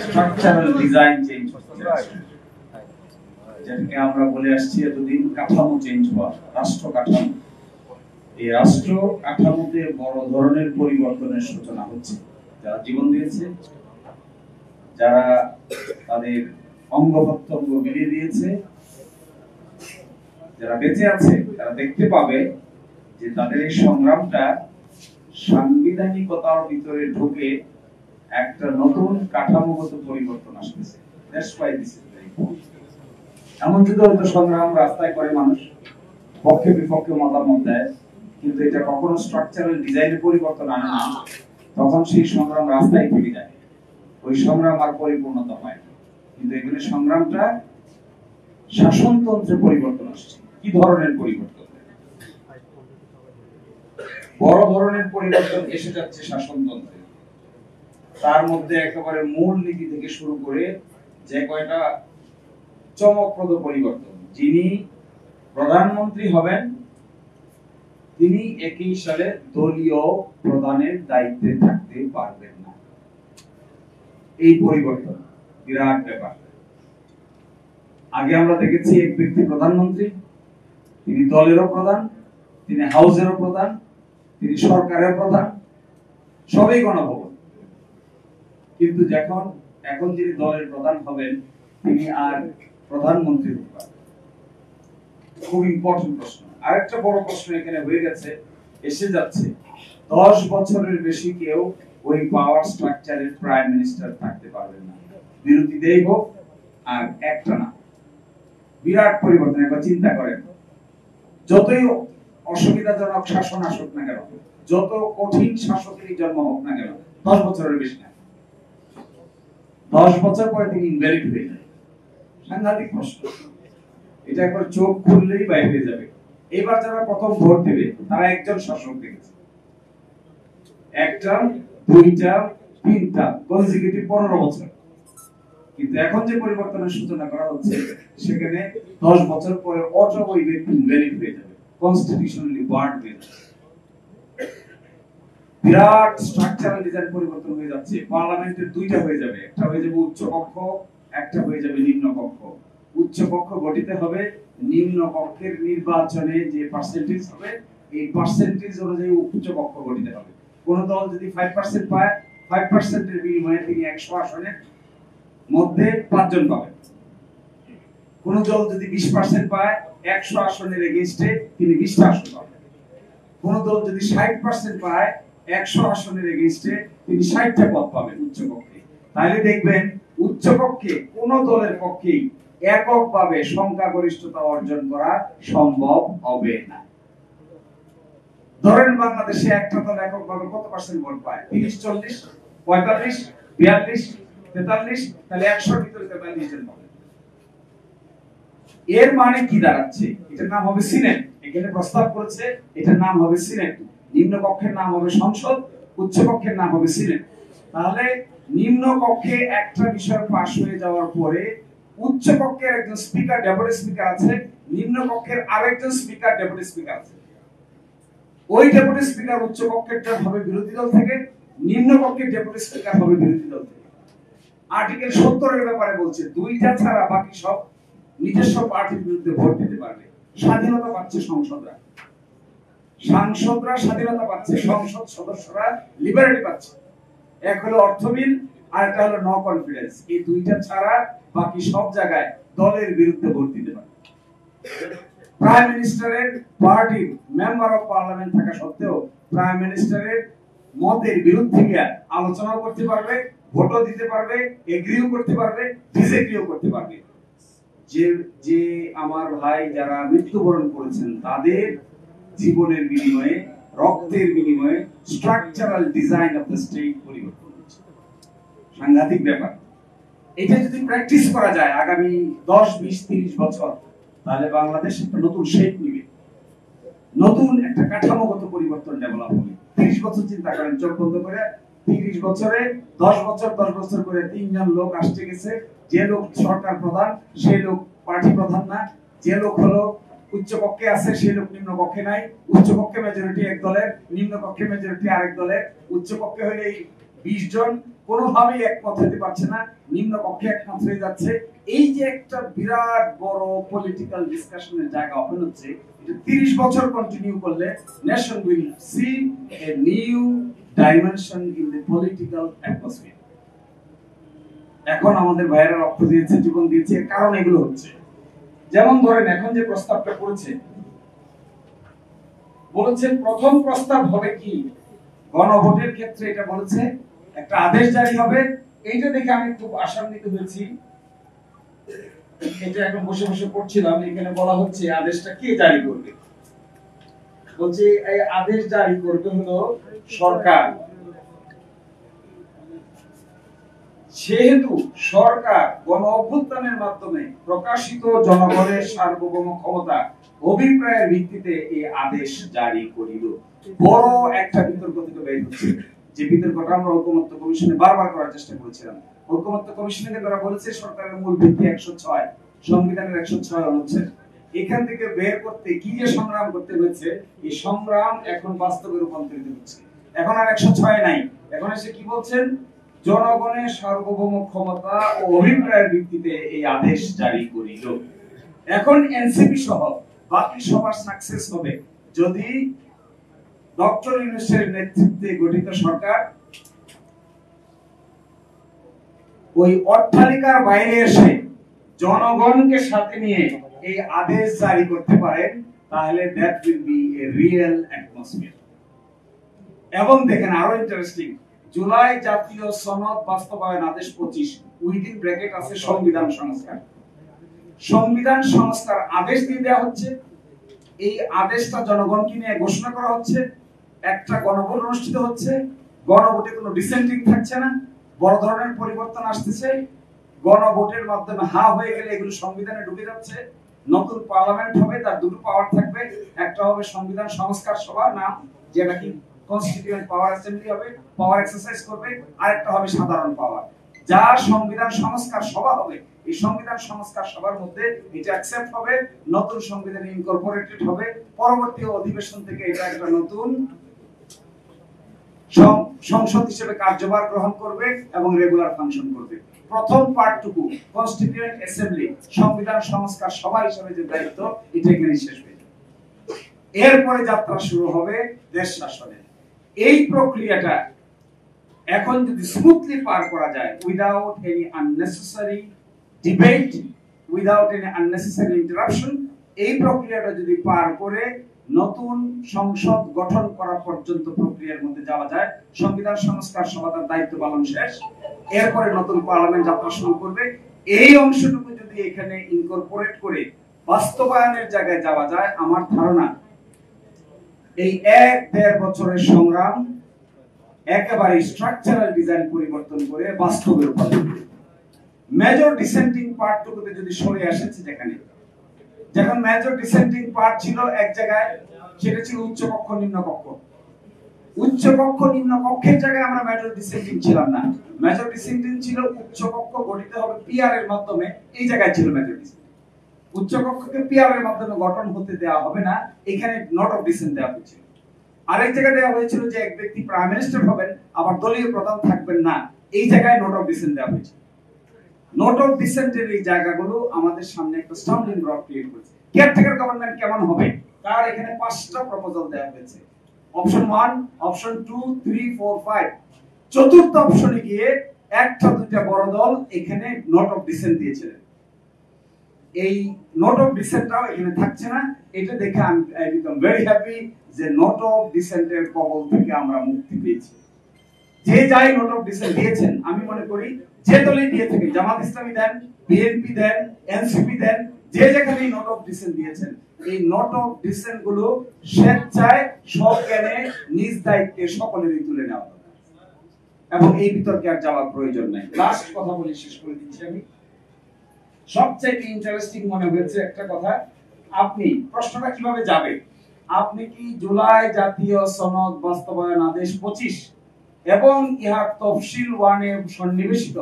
Structural design change হচ্ছে, যেটাকে আমরা বলে আসছি এতদিন কাঠামো চেঞ্জ হওয়া, রাষ্ট্র কাঠামো। এই রাষ্ট্র কাঠামোতে বড় ধরনের পরিবর্তনের সূচনা হচ্ছে। যারা জীবন দিয়েছে, যারা তাদের অঙ্গ প্রত্যঙ্গ মিলিয়ে দিয়েছে, যারা বেঁচে আছে, তারা দেখতে পাবে যে তাদের এই সংগ্রামটা সাংবিধানিকতার ভিতরে ঢুকে একটা নতুন কাঠামোগত পরিবর্তন আসতেছে। That's why this is very important. এমন যদি হয়তো সংগ্রাম রাস্তায় করে মানুষ পক্ষে বিপক্ষে মতামত দেয়, কিন্তু এটা কখনো স্ট্রাকচারাল ডিজাইনে পরিবর্তন আনে না, তখন সেই সংগ্রাম রাস্তায় থেকে যায়, ওই সংগ্রাম আর পরিপূর্ণতা পায় না। কিন্তু এখানে সংগ্রামটা শাসনতন্ত্রে পরিবর্তন আসছে। কি ধরনের পরিবর্তন? বড় ধরনের পরিবর্তন এসে যাচ্ছে শাসনতন্ত্রে। তার মধ্যে একেবারে মূল নীতি থেকে শুরু করে যে কয়টা চমকপ্রদ পরিবর্তন। যিনি প্রধানমন্ত্রী হবেন তিনি একই সালে দলীয় প্রধানের দায়িত্বে থাকতে পারবেন না। এই পরিবর্তন বিরাট ব্যাপার। আগে আমরা দেখেছি এক ব্যক্তি প্রধানমন্ত্রী, তিনি দলেরও প্রধান, তিনি হাউসেরও প্রধান, তিনি সরকারের প্রধান, সবই গণভবন। কিন্তু এখন যিনি দলের প্রধান হবেন তিনি আর প্রধানমন্ত্রী হতে পারবেন। খুব ইম্পর্টেন্ট প্রশ্ন। আরেকটা বড় প্রশ্ন এখানে হয়ে গেছে, এসে যাচ্ছে, 10 বছরের বেশি কেউ ওই পাওয়ার স্ট্রাকচারের প্রাইম মিনিস্টার থাকতে পারবেন না, বিরোধীদের হোক আর একটা না। বিরাট পরিবর্তন। একবার চিন্তা করেন, যতই অসুবিধাজনক শাসন আসুক না কেন, যত কঠিন শাসকেরই জন্ম হোক না কেন, 10 বছরের বেশি না। 10 বছর পরে তিনি ইনভ্যালিড হয়ে যাবে। সাংঘাতিক প্রশ্ন। এটা একবার চোখ খুললেই বাইরে হয়ে যাবে। এবার যারা প্রথম ভোট দেবে তারা একজন শাসক দেখেছে, একটা, দুইটা, তিনটা, কনজিকিউটিভ 15 বছর। কিন্তু এখন যে পরিবর্তনের সূচনা করা হচ্ছে সেখানে 10 বছর পরে অটো ওই ব্যক্তি ইনভ্যালিড হয়ে যাবে, কনস্টিটিউশনালি বার্ড হয়ে যাবে। বিরাট স্ট্রাকচারাল ডিজাইন পরিবর্তন হয়ে যাচ্ছে। পার্লামেন্টের দুইটা হয়ে যাবে, একটা হয়ে যাবে উচ্চ কক্ষ, একটা হয়ে যাবে নিম্ন কক্ষ। উচ্চ কক্ষ গঠিত হবে, নিম্ন কক্ষের নির্বাচনে যে পার্সেন্টেজ হবে এই পার্সেন্টেজ অনুযায়ী উচ্চ কক্ষ গঠিত হবে। কোন দল যদি 5% পায়, 5% এর বিনিময়ে তিনি 100 আসনের মধ্যে 5 জন পাবেন। কোন দল যদি 20% পায়, 100 আসনের এগেইনস্টে তিনি 20টা আসন পাবেন। কোন দল যদি 60% পায়, 100 আসনের এগেইনস্টে তিনি 60টা পদ পাবেন উচ্চ কক্ষে। তাহলে দেখবেন উচ্চ কক্ষে কোন দলের পক্ষেই এককভাবে সংখ্যাগরিষ্ঠতা অর্জন করা সম্ভব হবে না। ধরেন বাংলাদেশে একটা দল এককভাবে কত পার্সেন্ট ভোট পায়? 30, 40, 45, 42, 43, তাহলে 100 ভিতরে 43 জন পাবে। এর মানে কি দাঁড়াচ্ছে? এটার নাম হবে সিনেট। এখানে প্রস্তাব করেছে এটার নাম হবে সিনেট। নিম্ন কক্ষের নাম হবে সংসদ, উচ্চ কক্ষের নাম হবে সিনেট। তাহলে নিম্ন কক্ষে একটা বিষয় পাস হয়ে যাওয়ার পরে উচ্চ কক্ষের একজন স্পিকার, ডেপুটি স্পিকার আছে, নিম্ন কক্ষের আরেকজন স্পিকার, ডেপুটি স্পিকার আছে। ওই ডেপুটি স্পিকার উচ্চ কক্ষেরটা হবে বিরোধী দল থেকে, নিম্ন কক্ষের ডেপুটি স্পিকার হবে বিরোধী দল থেকে। আর্টিকেল 70 এর ব্যাপারে বলছে দুইটা ছাড়া বাকি সব নিজস্ব পার্টির বিরুদ্ধে ভোট দিতে পারবে। স্বাধীনতা পাচ্ছে সংসদরা, সাংসদরা স্বাধীনতা পাচ্ছে, সংসদ সদস্যরা লিবার্টি পাচ্ছে। এক হলো অর্থ বিল আর একটা হলো নো কনফিডেন্স। এই দুইটা ছাড়া বাকি সব জায়গায় দলের বিরুদ্ধে ভোট দিতে পারে। প্রাইম মিনিস্টারের পার্টির মেম্বার অফ পার্লামেন্ট থাকা সত্ত্বেও প্রাইম মিনিস্টারের মতের বিরুদ্ধে গিয়ে আলোচনাও করতে পারবে, ভোটও দিতে পারবে, এগ্রিও করতে পারবে, ডিসএগ্রিও করতে পারবে। যে আমার ভাই যারা মৃত্যুবরণ করেছেন তাদের জীবনের বিনিময়ে, রক্তের বিনিময়ে structural design of the state পরিবর্তন হচ্ছে। সাংঘাতিক ব্যাপার। এটা যদি প্র্যাকটিস করা যায় আগামী 10, 20, 30 বছর, তাহলে বাংলাদেশ একটা নতুন শেপ নিবে, নতুন একটা কাঠামোগত পরিবর্তন ডেভেলপ হবে। 30 বছর চিন্তা করেন, চোখ বন্ধ করে 30 বছরে 10 বছর 10 বছর করে 3 জন লোক আসতে গেছে। যে লোক সরকার প্রধান সেই লোক পার্টি প্রধান না, যে লোক হলো উচ্চ কক্ষে আছে সেই লোক নিম্ন কক্ষে নাই, উচ্চ কক্ষে মেজরিটি এক দলের, নিম্ন কক্ষে মেজরিটি আরেক দলের। উচ্চ কক্ষে হলে 20 জন কোনোভাবেই একমত হতে পারছে না, নিম্নকক্ষে একমত হয়ে যাচ্ছে। এই যে একটা বিরাট বড় পলিটিক্যাল ডিসকাশনের জায়গা ওপেন হচ্ছে, এটা 30 বছর কন্টিনিউ করলে nation will see a new dimension in the political atmosphere. এখন আমাদের ভাইয়েরা রক্ত দিয়েছে, জীবন দিয়েছে, কারণ এগুলো হচ্ছে। যেমন ধরেন এখন যে প্রস্তাবটা করেছে, বলেছেন প্রথম প্রস্তাব হবে কি গণভোটের ক্ষেত্রে, এটা বলেছে একটা আদেশ জারি হবে। এইটা দেখে আমি খুব আশান্বিত হয়েছি। এটা এখন বসে বসে পড়ছিলাম, এখানে বলা হচ্ছে আদেশটা কে জারি করবে। বলছে এই আদেশ জারি করবে হলো সরকার। সেহেতু সরকার গণ অভ্যুত্থানের মাধ্যমে প্রকাশিত জনগণের সার্বভৌম ক্ষমতা অভিপ্রায়ের ভিত্তিতে এই আদেশ জারি করিল। বড় একটা বিতর্ক থেকে বের হচ্ছে, যে বিতর্কটা আমরা ঐকমত্য কমিশনে বারবার করার চেষ্টা করেছিলাম। ঐকমত্য কমিশনে তারা বলেছে সরকারের মূল ভিত্তি 106, সংবিধানের 106 অনুচ্ছেদ। এখান থেকে বের করতে কি যে সংগ্রাম করতে হয়েছে, এই সংগ্রাম এখন বাস্তবে রূপান্তরিত হচ্ছে। এখন আর 106 নাই, এখন এসে কি বলছেন, জনগণের সার্বভৌম ক্ষমতা ও অভিপ্রায়ের ভিত্তিতে এই আদেশ জারি করিল। এখন এনসিপি সহ বাকি সবার সাকসেস হবে যদি ডক্টর ইউনূসের নেতৃত্বে গঠিত সরকার ওই অট্টালিকার বাইরে এসে জনগণকে সাথে নিয়ে এই আদেশ জারি করতে পারেন, তাহলে that will B A real atmosphere. এবং দেখেন আরো ইন্টারেস্টিং, জুলাই জাতীয় সনদ বাস্তবায়ন আদেশ 25 উইদিন ব্র্যাকেট আছে সংবিধান সংস্কার। সংবিধান সংস্কার আদেশ দিয়ে দেওয়া হচ্ছে। এই আদেশটা জনগণকে নিয়ে ঘোষণা করা হচ্ছে, একটা গণভোট অনুষ্ঠিত হচ্ছে। গণভোটে কোনো ডিসেন্টিং থাকছে না, বড় ধরনের পরিবর্তন আসতেছে। গণভোটের মাধ্যমে হা হয়ে গেলে এগুলো সংবিধানে ঢুকে যাচ্ছে। নতুন পার্লামেন্ট হবে, তার দুটো পাওয়ার থাকবে, একটা হবে সংবিধান সংস্কার সভা নাম, যেটা কি কনস্টিটিউয়েন্ট পাওয়ার অ্যাসেম্বলি হবে, পাওয়ার এক্সারসাইজ করবে, আর একটা হবে সাধারণ পাওয়ার। যা সংবিধান সংস্কার সভা হবে, এই সংবিধান সংস্কার সভার মধ্যে এটা অ্যাকসেপ্ট হবে, নতুন সংবিধানে ইনকর্পোরেটেড হবে, পরবর্তী অধিবেশন থেকে এটা একটা নতুন সংসদ হিসেবে কার্যভার গ্রহণ করবে এবং রেগুলার ফাংশন করবে। প্রথম পার্টটুকু কনস্টিটিউয়েন্ট অ্যাসেম্বলি সংবিধান সংস্কার সভা হিসেবে যে দায়িত্ব, এটা এখানে শেষ হয়ে যাবে। এরপরে যাত্রা শুরু হবে দেশ শাসনের। এই প্রক্রিয়াটা এখন যদি স্মুথলি পার করা যায়, without any unnecessary debate, without any unnecessary interruption, এই প্রক্রিয়াটা যদি পার করে নতুন সংসদ গঠন করা পর্যন্ত প্রক্রিয়ার মধ্যে যাওয়া যায়, সংবিধান সংস্কার সভা তার দায়িত্ব পালন শেষ, এরপরে নতুন পার্লামেন্ট যাত্রা শুরু করবে। এই অংশটুকু যদি এখানে ইনকর্পোরেট করে বাস্তবায়নের জায়গায় যাওয়া যায়, আমার ধারণা এই 1-1.5 বছরের সংগ্রাম একেবারে স্ট্রাকচারাল ডিজাইন পরিবর্তন করে বাস্তবে রূপান্তরিত হবে। মেজর ডিসেন্টিং পার্টটুকুতে যদি সরে আসেছে, যেখানে মেজর ডিসেন্টিং পার্ট ছিল এক জায়গায়, সেটা ছিল উচ্চকক্ষ নিম্নকক্ষ। উচ্চকক্ষ নিম্নকক্ষের জায়গায় আমরা মেজর ডিসেন্টিং ছিলাম না। মেজর ডিসেন্টিং ছিল উচ্চকক্ষ গঠিত হবে পিআর এর মাধ্যমে, এই জায়গায় ছিল মেজর ডিসেন্টিং। উচ্চকক্ষকে পিআর এর মাধ্যমে গঠন হতে দেওয়া হবে না, এখানে নট অফ ডিসেন্ট দেওয়া হয়েছিল। আরেক জায়গায় দেওয়া হয়েছিল যে এক ব্যক্তি প্রাইম মিনিস্টার হবেন, আবার দলীয় প্রধান থাকবেন না, এই জায়গায় নোট অফ ডিসেন্ট দেওয়া হয়েছে। নোট অফ ডিসেন্টের এই জায়গাগুলো আমাদের সামনে একটা স্টাম্বলিং ব্লক ক্রিয়েট করেছে। কেয়ারটেকার গভর্নমেন্ট কেমন হবে, তার এখানে 5টা প্রপোজাল দেওয়া হয়েছে। Option 1, option 2, 3, 4, 5। চতুর্থ অপশনে গিয়ে একটা দুইটা বড় দল এখানে নোট অফ ডিসেন্ট দিয়েছিলেন। এই নোট অফ ডিসেন্টটাও এখানে থাকছে না। এটা দেখে আই বিকাম ভেরি হ্যাপি যে নোট অফ ডিসেন্টের কবল থেকে আমরা মুক্তি পেয়েছি। যে যাই নোট অফ ডিসেন্ট দিয়েছেন, আমি মনে করি যে দলই দিয়ে থাকে, জামাত ইসলামী দেন, বিএনপি দেন, এনসিপি দেন, যে যেখানে নোট অফ ডিসেন্ট দিয়েছেন, এই নোট অফ ডিসেন্ট গুলো স্বেচ্ছায় সজ্ঞানে নিজ দায়িত্বে সকলেরই তুলে নেওয়া দরকার এবং এই বিতর্কে আর যাওয়ার প্রয়োজন নাই। লাস্ট কথা বলে শেষ করে দিচ্ছি আমি। সবচেয়ে ইন্টারেস্টিং মনে হয়েছে একটা কথা, আপনি প্রশ্নটা কিভাবে যাবে, আপনি কি জুলাই জাতীয় সনদ বাস্তবায়ন আদেশ 25 এবং ইহার তফসিল 1 এ সন্নিবেশিত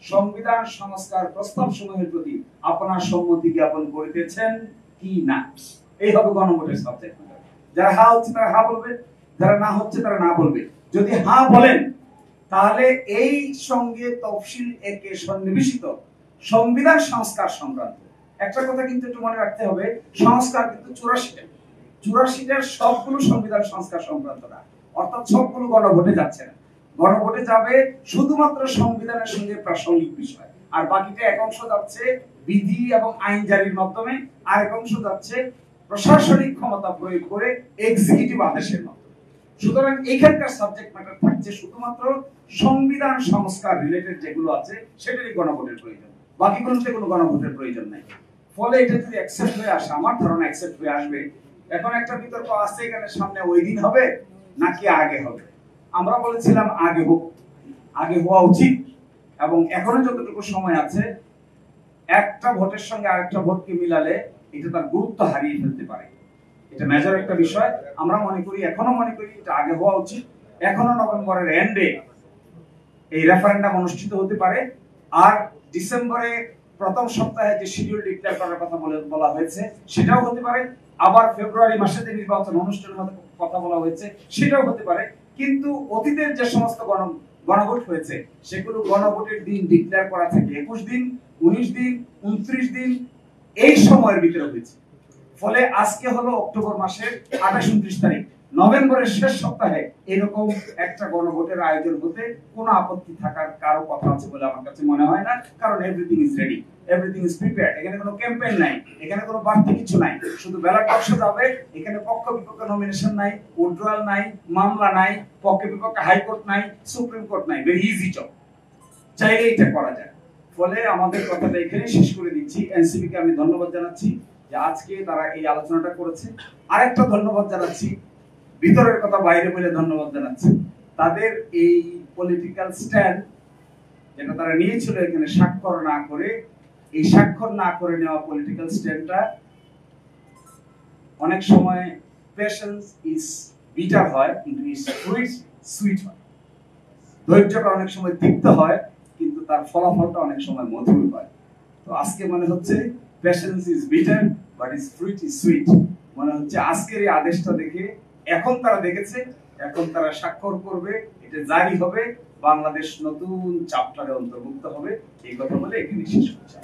সংবিধান সংস্কার প্রস্তাব সমূহের প্রতি আপনার সম্মতি জ্ঞাপন করিতেছেন কি না, এই হবে গণভোটের সাবজেক্ট ম্যাটার। যারা হ্যাঁ হচ্ছে তারা হ্যাঁ বলবে, যারা না হচ্ছে তারা না বলবে। যদি হ্যাঁ বলেন তাহলে এই সঙ্গে তফসিল একে সন্নিবেশিত সংবিধান সংস্কার সংক্রান্ত একটা কথা কিন্তু একটু মনে রাখতে হবে, সংস্কার কিন্তু 84টার সবগুলো সংবিধান সংস্কার সংক্রান্ত না, অর্থাৎ সবগুলো গণভোটে যাচ্ছে না। গণভোটে যাবে শুধুমাত্র সংবিধানের সঙ্গে প্রাসঙ্গিক বিষয়, আর বাকিটা এক অংশ যাচ্ছে বিধি এবং আইন জারির মাধ্যমে, আর এক অংশ যাচ্ছে প্রশাসনিক ক্ষমতা প্রয়োগ করে এক্সিকিউটিভ আদেশের মাধ্যমে। সুতরাং এখানকার সাবজেক্ট ম্যাটার থাকছে শুধুমাত্র সংবিধান সংস্কার রিলেটেড যেগুলো আছে সেটারই গণভোটের প্রয়োজন, বাকিগুলোতে কোনো গণভোটের প্রয়োজন নাই। ফলে এটা যদি অ্যাকসেপ্ট হয়ে আসে, আমার ধারণা অ্যাকসেপ্ট হয়ে আসবে। এখন একটা বিতর্ক আছে এখানে, সামনে ওই দিন হবে নাকি আগে হবে। আমরা বলেছিলাম আগে হোক, আগে হওয়া উচিত, এবং এখনো যতটুকু সময় আছে একটা ভোটের সঙ্গে আরেকটা ভোটকে মিলালে এটা তার গুরুত্ব হারিয়ে ফেলতে পারে। এটা মেজর একটা বিষয়। আমরা মনে করি, এখনো মনে করি এটা আগে হওয়া উচিত। এখনো নভেম্বরের এন্ডে এই রেফারেন্ডাম অনুষ্ঠিত হতে পারে, আর ডিসেম্বরে প্রথম সপ্তাহে যে শিডিউল ডিক্লেয়ার করার কথা বলা হয়েছে সেটাও হতে পারে, আবার ফেব্রুয়ারি মাসে যে নির্বাচন অনুষ্ঠানের কথা বলা হয়েছে সেটাও হতে পারে। কিন্তু অতীতের যে সমস্ত গণভোট হয়েছে সেগুলো গণভোটের দিন ডিক্লেয়ার করা থাকে 21 দিন, 19 দিন, 29 দিন এই সময়ের ভিতরে হয়েছে। ফলে আজকে হলো অক্টোবর মাসের 28-29 তারিখ, নভেম্বরের শেষ সপ্তাহে এরকম একটা গণভোটের আয়োজন হতে কোনো আপত্তি থাকার কারো কথা আছে বলে আমার কাছে মনে হয় না। কারণ everything is ready, everything is prepared. এখানে কোনো ক্যাম্পেইন নাই, এখানে কোনো বাড়তি কিছু নাই, শুধু ব্যালট বাক্স যাবে। এখানে পক্ষ বিপক্ষ নমিনেশন নাই, উইথড্রয়াল নাই, মামলা নাই, পক্ষ বিপক্ষ হাইকোর্ট নাই, সুপ্রিম কোর্ট নাই। ভেরি ইজি জব, চাইলে এটা করা যায়। ফলে আমাদের কথাটা এখানে শেষ করে দিচ্ছি। এনসিপি কে আমি ধন্যবাদ জানাচ্ছি যে আজকে তারা এই আলোচনাটা করেছে। আরেকটা ধন্যবাদ জানাচ্ছি, ভিতরের কথা বাইরে বলে ধন্যবাদ জানাচ্ছি, তাদের এই পলিটিক্যাল স্ট্যান্ড যেটা তারা নিয়েছিল এখানে স্বাক্ষর না করে, এই স্বাক্ষর না করে নেওয়া পলিটিক্যাল স্ট্যান্ডটা অনেক সময় পেশেন্স ইজ বিটার হয় কিন্তু ইজ সুইট হয়। ধৈর্যটা অনেক সময় তিক্ত হয় কিন্তু তার ফলাফলটা অনেক সময় মধুর হয়। তো আজকে মনে হচ্ছে patience is bitter but is fruit is sweet. মনে হচ্ছে আজকের এই আদেশটা দেখে এখন তারা দেখেছে, এখন তারা স্বাক্ষর করবে, এটা জারি হবে, বাংলাদেশ নতুন চ্যাপ্টারে অন্তর্ভুক্ত হবে। এই কথা বলে এখানে শেষ করছি।